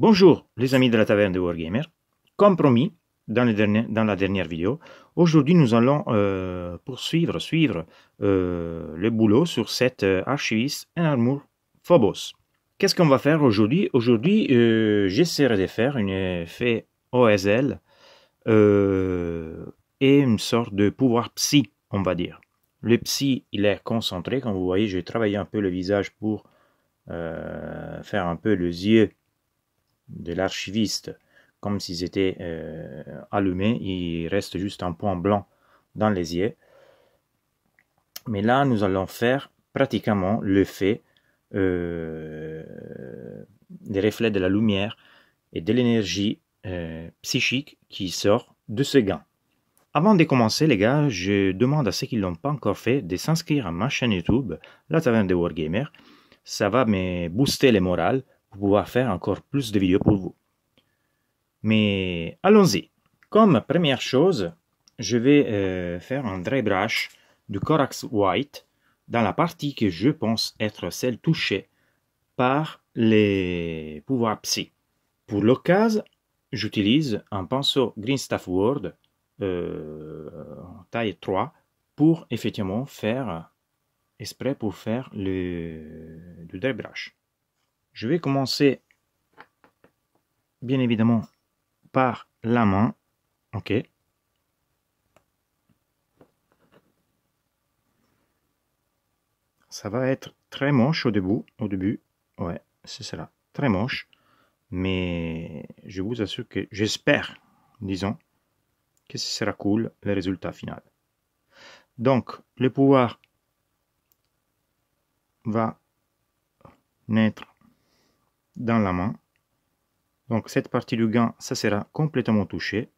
Bonjour les amis de la taverne de Wargamer. Comme promis dans la dernière vidéo, aujourd'hui nous allons suivre le boulot sur cette Archivist Enarmor Phobos. Qu'est-ce qu'on va faire aujourd'hui? Aujourd'hui, j'essaierai de faire une effet OSL et une sorte de pouvoir psy, on va dire. Le psy, il est concentré, comme vous voyez, j'ai travaillé un peu le visage pour faire un peu les yeux de l'archiviste, comme s'ils étaient allumés. Il reste juste un point blanc dans les yeux. Mais là, nous allons faire pratiquement l'effet des reflets de la lumière et de l'énergie psychique qui sort de ce gant. Avant de commencer, les gars, je demande à ceux qui ne l'ont pas encore fait de s'inscrire à ma chaîne YouTube, La Taverne de Wargamer. Ça va me booster le moral pour pouvoir faire encore plus de vidéos pour vous. Mais allons-y. Comme première chose, je vais faire un dry brush du Corax White dans la partie que je pense être celle touchée par les pouvoirs psy. Pour l'occasion, j'utilise un pinceau Green Stuff World taille 3 pour effectivement faire exprès pour faire du dry brush. Je vais commencer bien évidemment par la main, ok. Ça va être très moche au début, ouais, c'est cela, très moche, mais je vous assure que j'espère, disons, que ce sera cool le résultat final. Donc, le pouvoir va naître dans la main. Donc, cette partie du gant, ça sera complètement touché.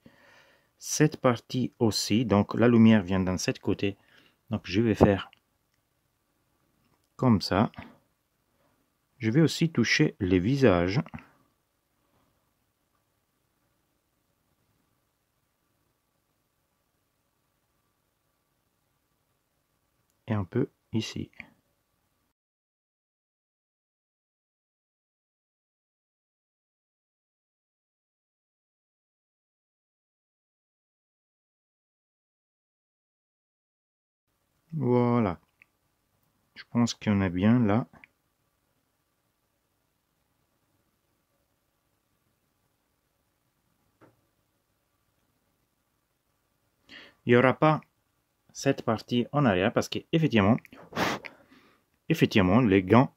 Cette partie aussi, donc la lumière vient dans cette côté. Donc, je vais faire comme ça. Je vais aussi toucher les visages. Et un peu ici. Voilà. Je pense qu'on est bien là. Il n'y aura pas cette partie en arrière parce qu'effectivement, le gant,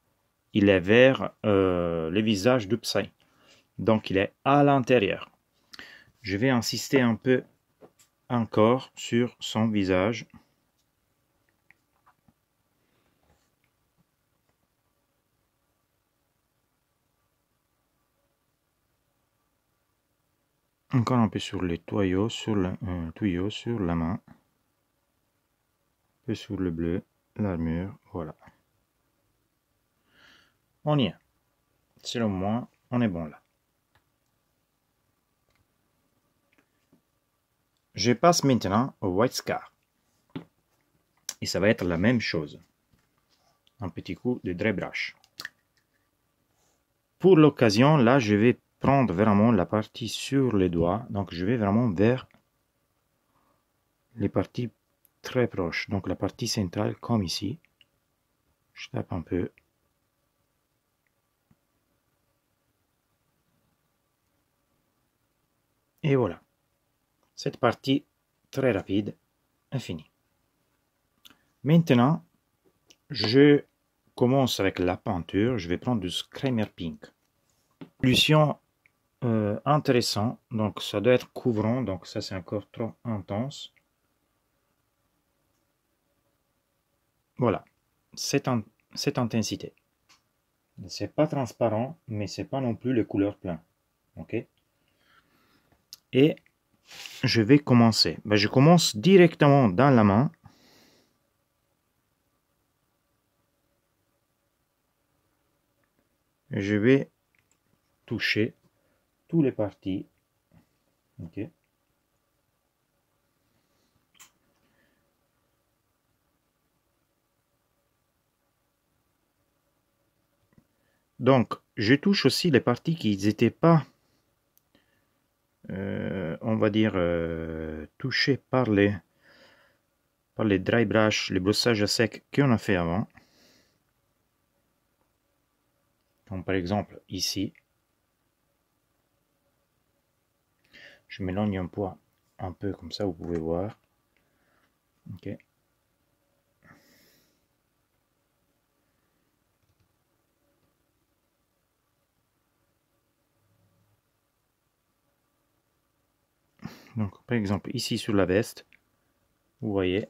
il est vers le visage du Psy. Donc il est à l'intérieur. Je vais insister un peu encore sur son visage. Encore un peu sur les tuyaux, sur la main. Un peu sur le bleu, l'armure, voilà. On y est. Selon moi, on est bon là. Je passe maintenant au White Scar. Et ça va être la même chose. Un petit coup de dry brush. Pour l'occasion, là, je vais prendre vraiment la partie sur les doigts. Donc, je vais vraiment vers les parties très proches. Donc, la partie centrale, comme ici. Je tape un peu. Et voilà. Cette partie très rapide est finie. Maintenant, je commence avec la peinture. Je vais prendre du Screamer Pink. Solution intéressant. Donc, ça doit être couvrant. Donc, ça, c'est encore trop intense. Voilà. Cette intensité. C'est pas transparent, mais c'est pas non plus les couleurs pleines. Ok. Et je vais commencer. Je commence directement dans la main. Je vais toucher toutes les parties. Ok. Donc, je touche aussi les parties qui n'étaient pas, on va dire, touchées par les dry brush, les brossages à sec qu'on a fait avant. Comme par exemple ici. Je m'éloigne un peu comme ça, vous pouvez voir. Ok. Donc par exemple ici sur la veste, vous voyez.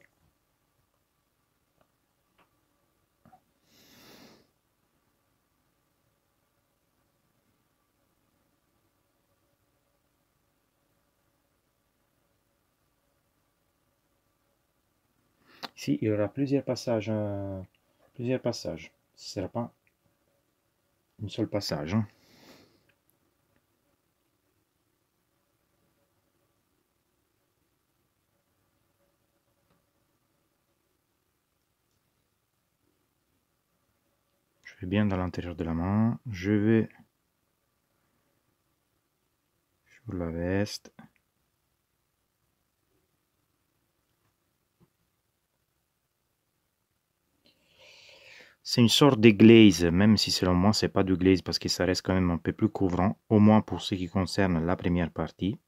Ici, il y aura plusieurs passages. Plusieurs passages. Ce ne sera pas une seule passage. Hein. Je vais bien dans l'intérieur de la main. Je vais sur la veste. C'est une sorte de glaze, même si selon moi c'est pas du glaze parce que ça reste quand même un peu plus couvrant, au moins pour ce qui concerne la première partie.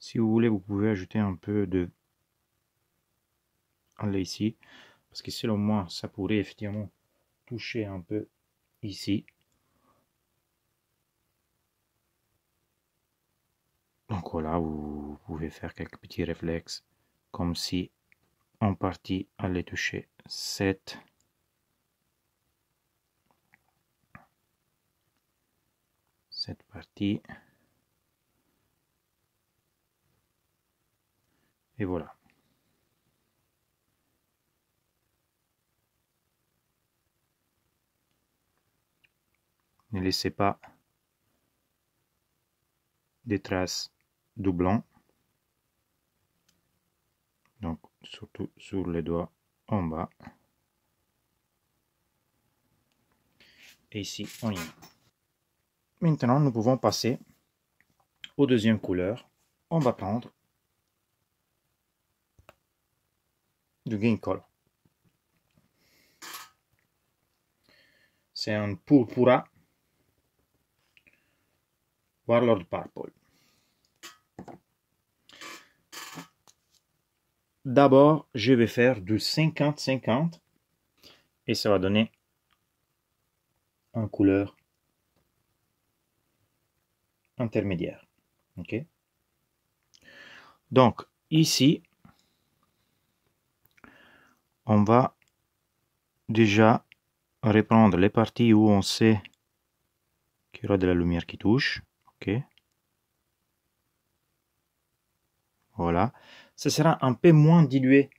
Si vous voulez, vous pouvez ajouter un peu de lait ici, parce que selon moi, ça pourrait effectivement toucher un peu ici. Donc voilà, vous pouvez faire quelques petits réflexes, comme si en partie allait toucher cette partie. Et voilà. Ne laissez pas des traces de blanc. Donc surtout sur les doigts en bas. Et ici, on y est. Maintenant, nous pouvons passer aux deuxième couleur. On va prendre du Green Color. C'est un Purpura Warlord Purple. D'abord, je vais faire du 50-50 et ça va donner une couleur intermédiaire. Ok. Donc, ici, on va déjà reprendre les parties où on sait qu'il y aura de la lumière qui touche. Ok. Voilà. Ce sera un peu moins dilué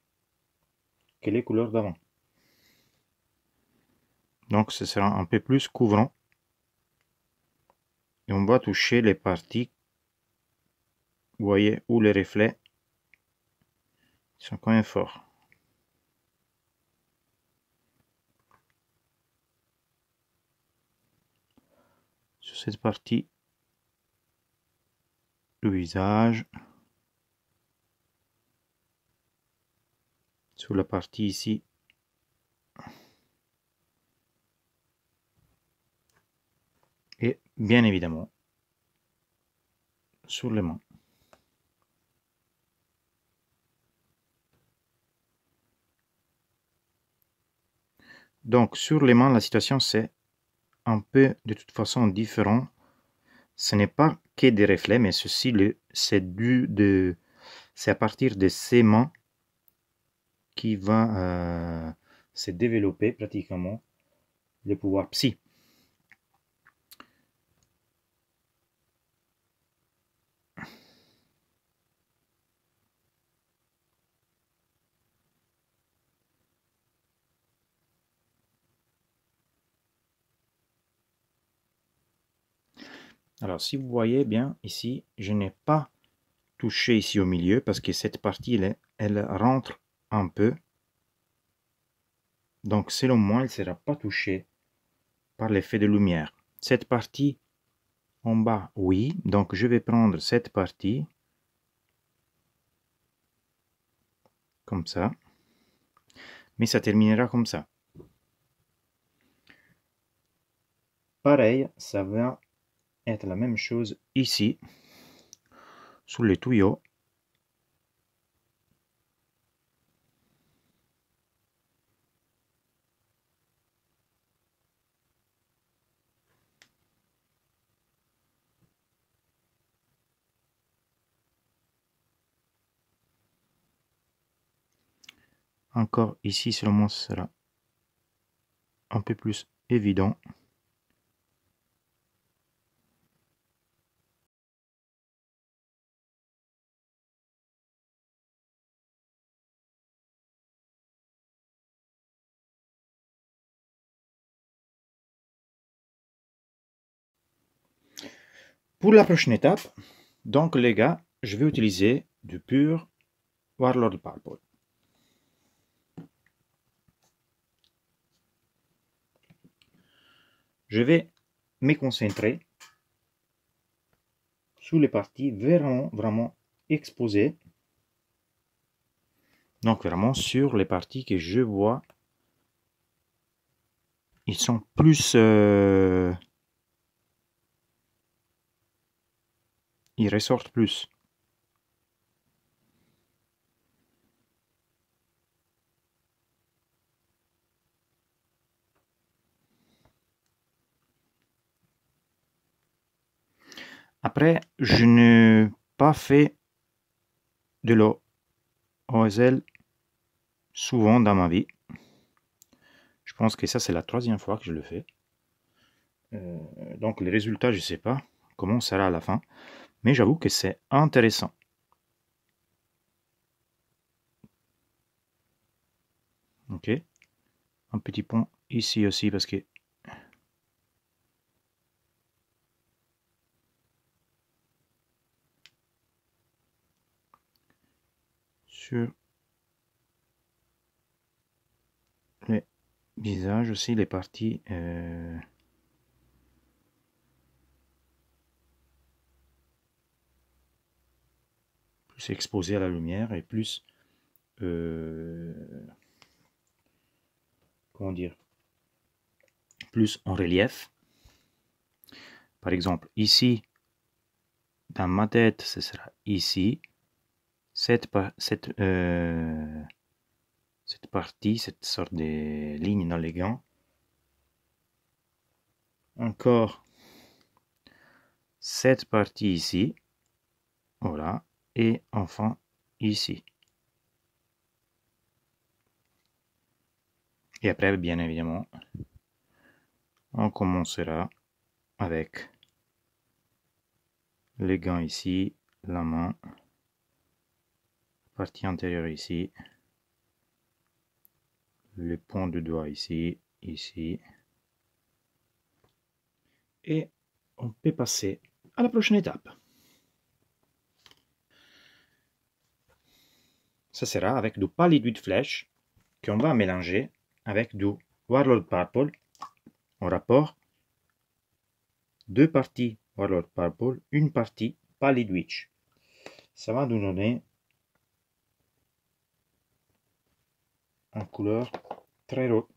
que les couleurs d'avant. Donc, ce sera un peu plus couvrant. Et on va toucher les parties, vous voyez, où les reflets sont quand même forts. Sur cette partie, le visage, sur la partie ici, et bien évidemment sur les mains. Donc sur les mains, la situation c'est un peu de toute façon différent. Ce n'est pas que des reflets, mais ceci c'est à partir de ces mains qui va se développer pratiquement le pouvoir psy. Alors si vous voyez bien ici, je n'ai pas touché ici au milieu parce que cette partie elle rentre un peu. Donc selon moi, elle ne sera pas touchée par l'effet de lumière. Cette partie en bas, oui. Donc je vais prendre cette partie comme ça. Mais ça terminera comme ça. Pareil, ça va être la même chose ici, sur les tuyaux. Encore ici, selon moi, ce sera un peu plus évident. Pour la prochaine étape, donc les gars, je vais utiliser du pur Warlord Purple. Je vais me concentrer sur les parties vraiment exposées. Donc vraiment sur les parties que je vois, ils sont plus... ils ressortent plus. Après, je n'ai pas fait de l'OSL souvent dans ma vie. Je pense que ça, c'est la 3e fois que je le fais. Donc les résultats, je ne sais pas comment ça sera à la fin. Mais j'avoue que c'est intéressant. Ok. Un petit point ici aussi parce que sur les visages aussi, les parties plus exposées à la lumière et plus comment dire, plus en relief. Par exemple, ici, dans ma tête, ce sera ici. Cette partie, cette sorte de ligne dans les gants. Encore cette partie ici. Voilà. Et enfin, ici. Et après, bien évidemment, on commencera avec les gants ici, la main, partie antérieure ici, le pont de doigt ici, ici. Et on peut passer à la prochaine étape. Ça sera avec du Paliduit Flèche qu'on va mélanger avec du Warlord Purple en rapport 2 parties Warlord Purple, une partie Pallid Witch. Ça va nous donner une couleur très rose,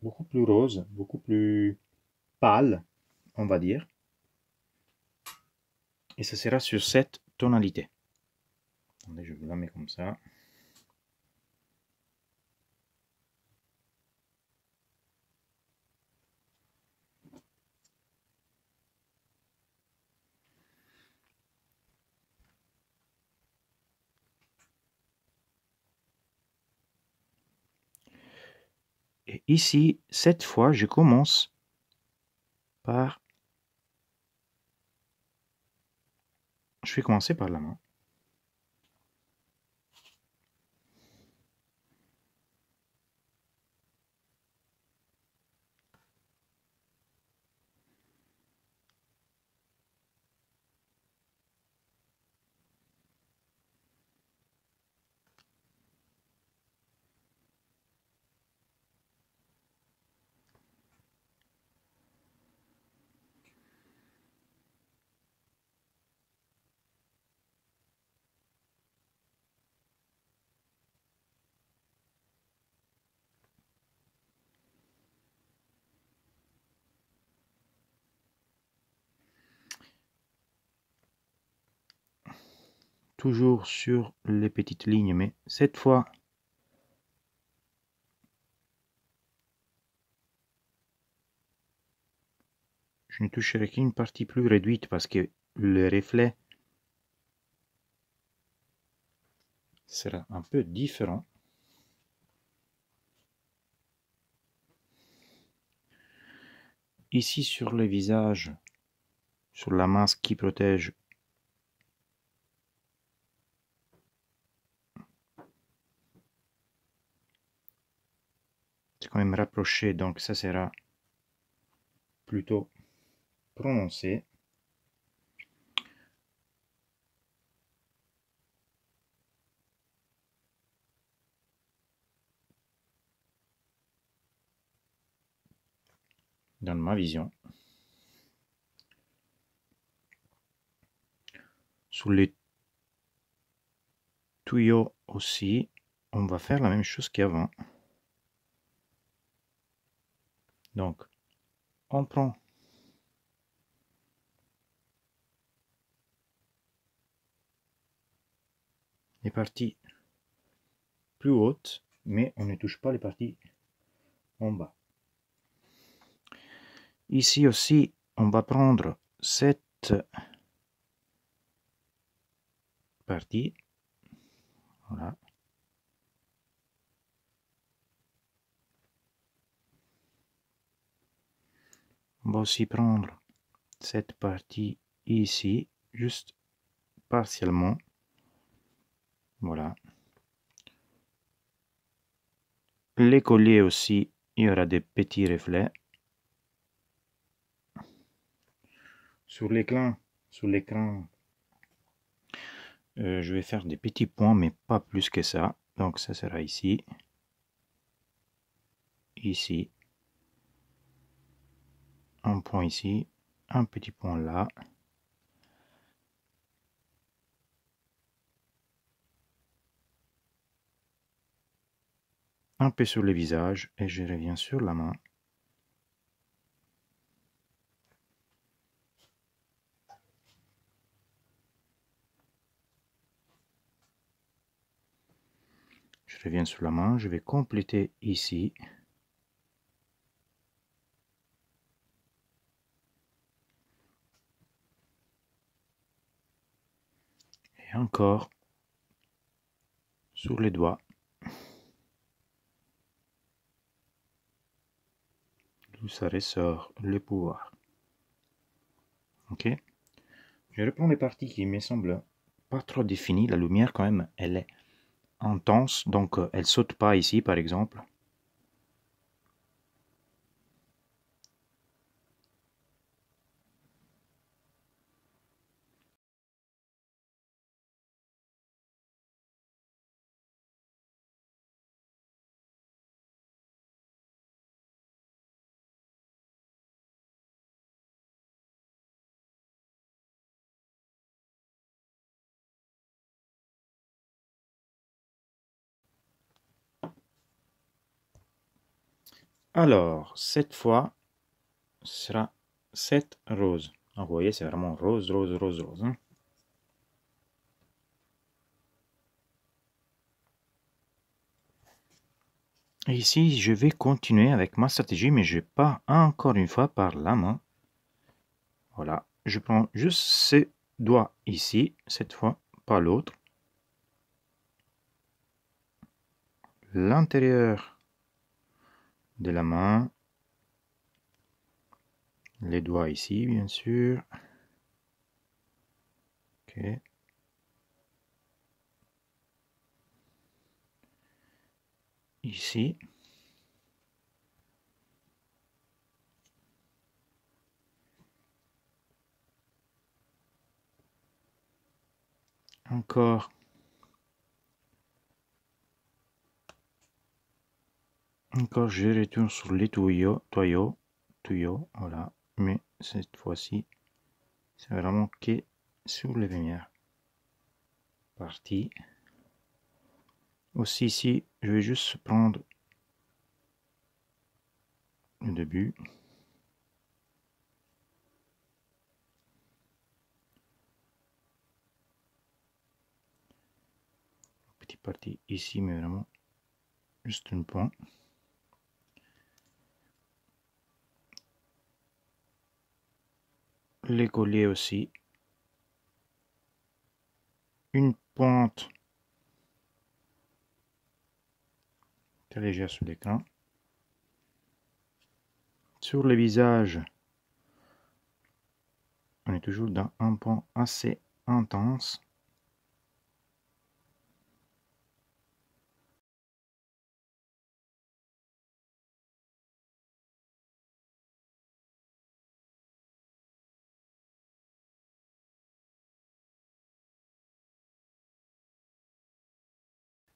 beaucoup plus rose, beaucoup plus pâle, on va dire. Et ce sera sur cette tonalité. Attendez, je vous la mets comme ça. Et ici, cette fois, je commence par... Je vais commencer par la main. Toujours sur les petites lignes, mais cette fois, je ne toucherai qu'une partie plus réduite parce que le reflet sera un peu différent. Ici sur le visage, sur la masque qui protège, c'est quand même rapproché, donc ça sera plutôt prononcé. Dans ma vision. Sous les tuyaux aussi, on va faire la même chose qu'avant. Donc, on prend les parties plus hautes, mais on ne touche pas les parties en bas. Ici aussi, on va prendre cette partie. Voilà. On va aussi prendre cette partie ici, juste partiellement. Voilà. Les colliers aussi, il y aura des petits reflets. Sur l'écran, je vais faire des petits points, mais pas plus que ça. Donc ça sera ici, ici, un point ici, un petit point là. Un peu sur le visage et je reviens sur la main. Je reviens sur la main, je vais compléter ici. Et encore sur les doigts. D'où ça ressort le pouvoir. Ok. Je reprends les parties qui me semblent pas trop définies. La lumière quand même, elle est intense, donc elle saute pas ici par exemple. Alors, cette fois, ce sera 7 roses. Donc, vous voyez, c'est vraiment rose, rose, rose, rose. Hein. Et ici, je vais continuer avec ma stratégie, mais je pars encore une fois par la main. Voilà, je prends juste ces doigts ici, cette fois, pas l'autre. L'intérieur de la main. Les doigts ici, bien sûr. Ok. Ici. Encore. Encore, je retourne sur les tuyaux, voilà. Mais cette fois-ci, c'est vraiment que sur les lumières. Parti. Aussi ici, je vais juste prendre le début. Petite partie ici, mais vraiment juste une pointe. Les colliers aussi. Une pointe très légère sur l'écran. Sur le visage, on est toujours dans un point assez intense.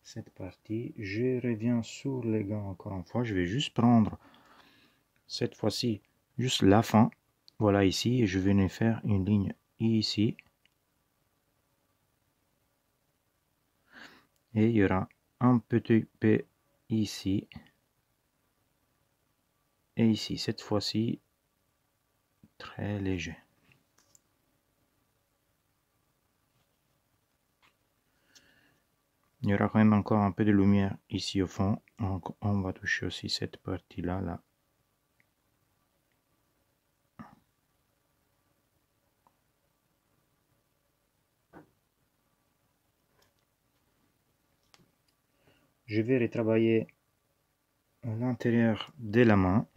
Cette partie, je reviens sur les gants encore une fois. Je vais juste prendre cette fois-ci juste la fin. Voilà ici, et je vais venir faire une ligne ici. Et il y aura un petit peu ici. Et ici, cette fois-ci, très léger. Il y aura quand même encore un peu de lumière ici au fond. Donc on va toucher aussi cette partie-là. Là. Je vais retravailler l'intérieur de la main.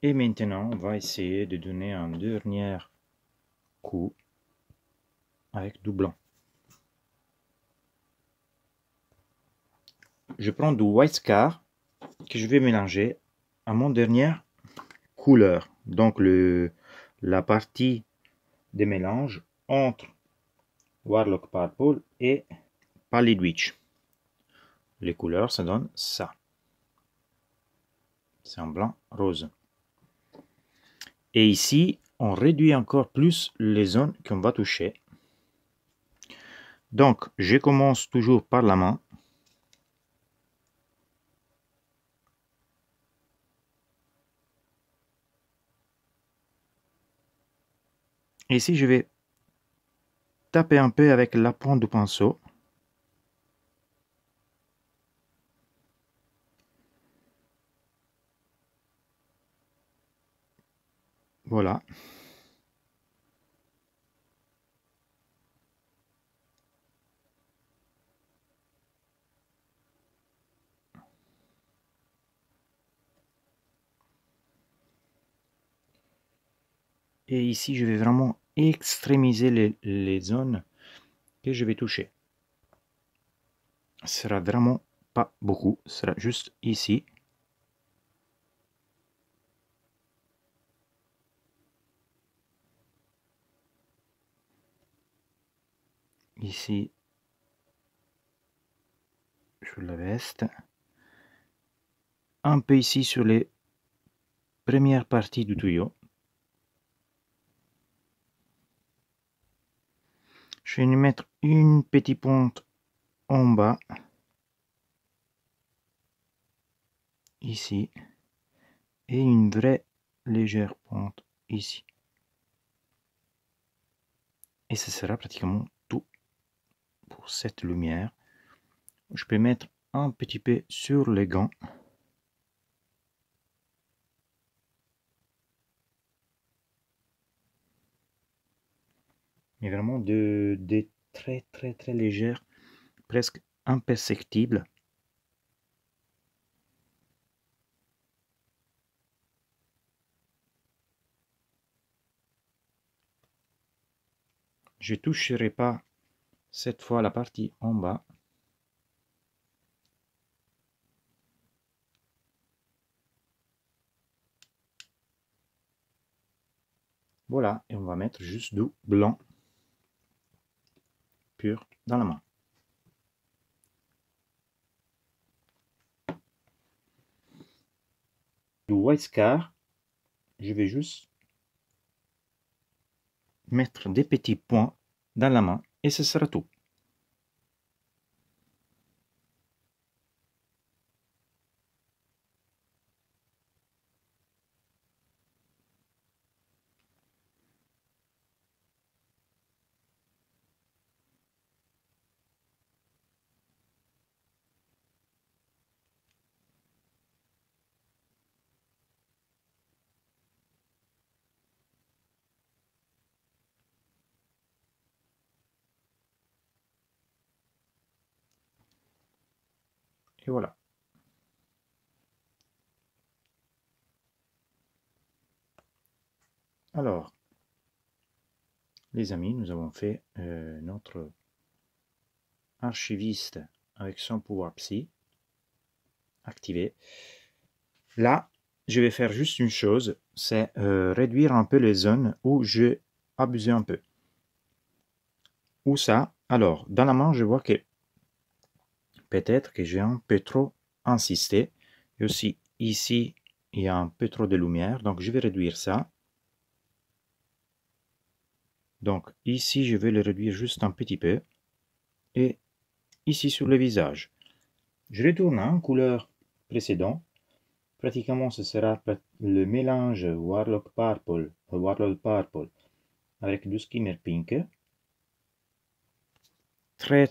Et maintenant, on va essayer de donner un dernier coup avec du blanc. Je prends du White Scar que je vais mélanger à mon dernière couleur. Donc la partie de mélange entre Warlock Purple et Pallid Witch. Les couleurs, ça donne ça. C'est un blanc rose. Et ici, on réduit encore plus les zones qu'on va toucher. Donc, je commence toujours par la main. Et ici, je vais taper un peu avec la pointe du pinceau. Voilà. Et ici, je vais vraiment extrémiser les zones que je vais toucher. Ce sera vraiment pas beaucoup, ce sera juste ici. Ici, sur la veste. Un peu ici sur les premières parties du tuyau. Je vais y mettre une petite pointe en bas, ici, et une vraie légère pointe ici. Et ce sera pratiquement tout pour cette lumière. Je peux mettre un petit peu sur les gants. Mais vraiment des très légères, presque imperceptibles. Je ne toucherai pas cette fois la partie en bas. Voilà, et on va mettre juste du blanc pur dans la main. Du white scar, je vais juste mettre des petits points dans la main et ce sera tout. Et voilà. Alors, les amis, nous avons fait notre archiviste avec son pouvoir psy activé. Là, je vais faire juste une chose, c'est réduire un peu les zones où j'ai abusé un peu. Où ça? Alors, dans la main, je vois que peut-être que j'ai un peu trop insisté. Et aussi, ici, il y a un peu trop de lumière, donc je vais réduire ça. Donc ici, je vais le réduire juste un petit peu. Et ici sur le visage. Je retourne en couleur précédente. Pratiquement, ce sera le mélange Warlock Purple avec du Skimmer Pink. Très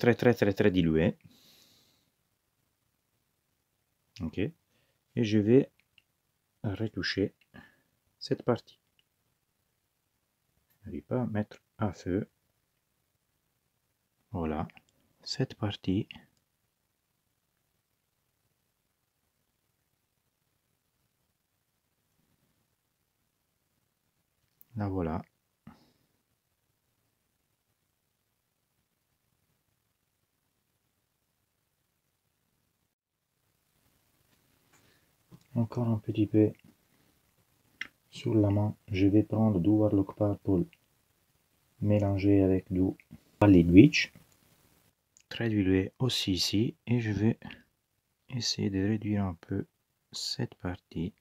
dilué. Ok. Et je vais retoucher cette partie. Je ne vais pas mettre à feu. Voilà. Cette partie. La voilà. Encore un petit peu sur la main. Je vais prendre du Warlock Purple mélangé avec du Pallid Witch. Très dilué aussi ici. Et je vais essayer de réduire un peu cette partie.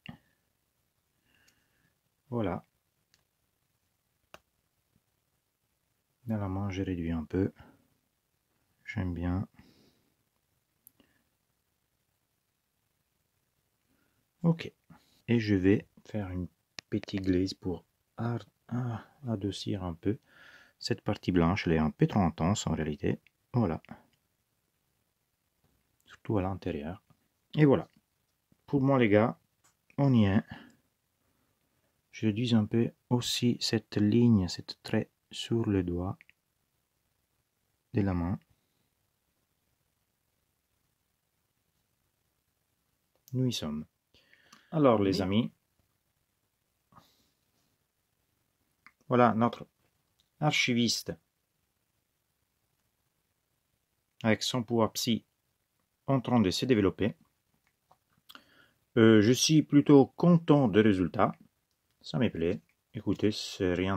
Voilà. Dans la main, j'ai réduit un peu. J'aime bien. Ok. Et je vais faire une petite glaze pour adoucir un peu cette partie blanche. Elle est un peu trop intense en réalité. Voilà. Surtout à l'intérieur. Et voilà. Pour moi les gars, on y est. Je réduis un peu aussi cette ligne, cette trait sur le doigt de la main. Nous y sommes. Alors les amis, voilà notre archiviste avec son pouvoir psy en train de se développer. Je suis plutôt content des résultats. Ça me plaît. Écoutez, c'est rien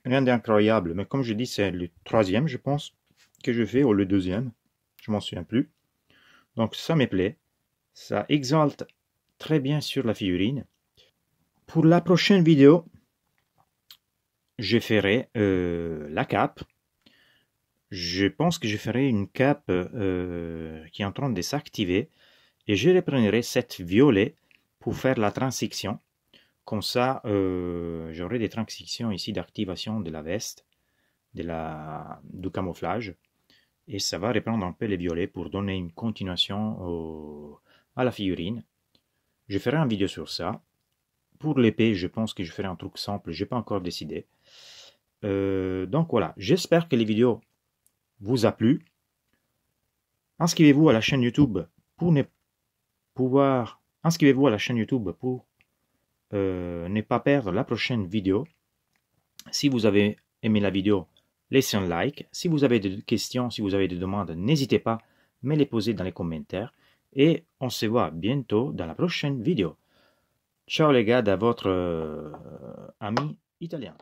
d'incroyable. Mais comme je dis, c'est le troisième, je pense, que je fais, ou le deuxième. Je m'en souviens plus. Donc ça me plaît. Ça exalte très bien sur la figurine. Pour la prochaine vidéo, je ferai la cape. je pense que je ferai une cape qui est en train de s'activer et je reprendrai cette violet pour faire la transition. Comme ça, j'aurai des transitions ici d'activation de la veste, du camouflage. Et ça va reprendre un peu les violets pour donner une continuation à la figurine. Je ferai une vidéo sur ça. Pour l'épée, je pense que je ferai un truc simple, je n'ai pas encore décidé. Donc voilà, j'espère que les vidéos vous a plu. Inscrivez-vous à la chaîne YouTube pour ne pas perdre la prochaine vidéo. Si vous avez aimé la vidéo, laissez un like. Si vous avez des questions, si vous avez des demandes, n'hésitez pas à me les poser dans les commentaires. Et on se voit bientôt dans la prochaine vidéo. Ciao les gars, à votre ami italien.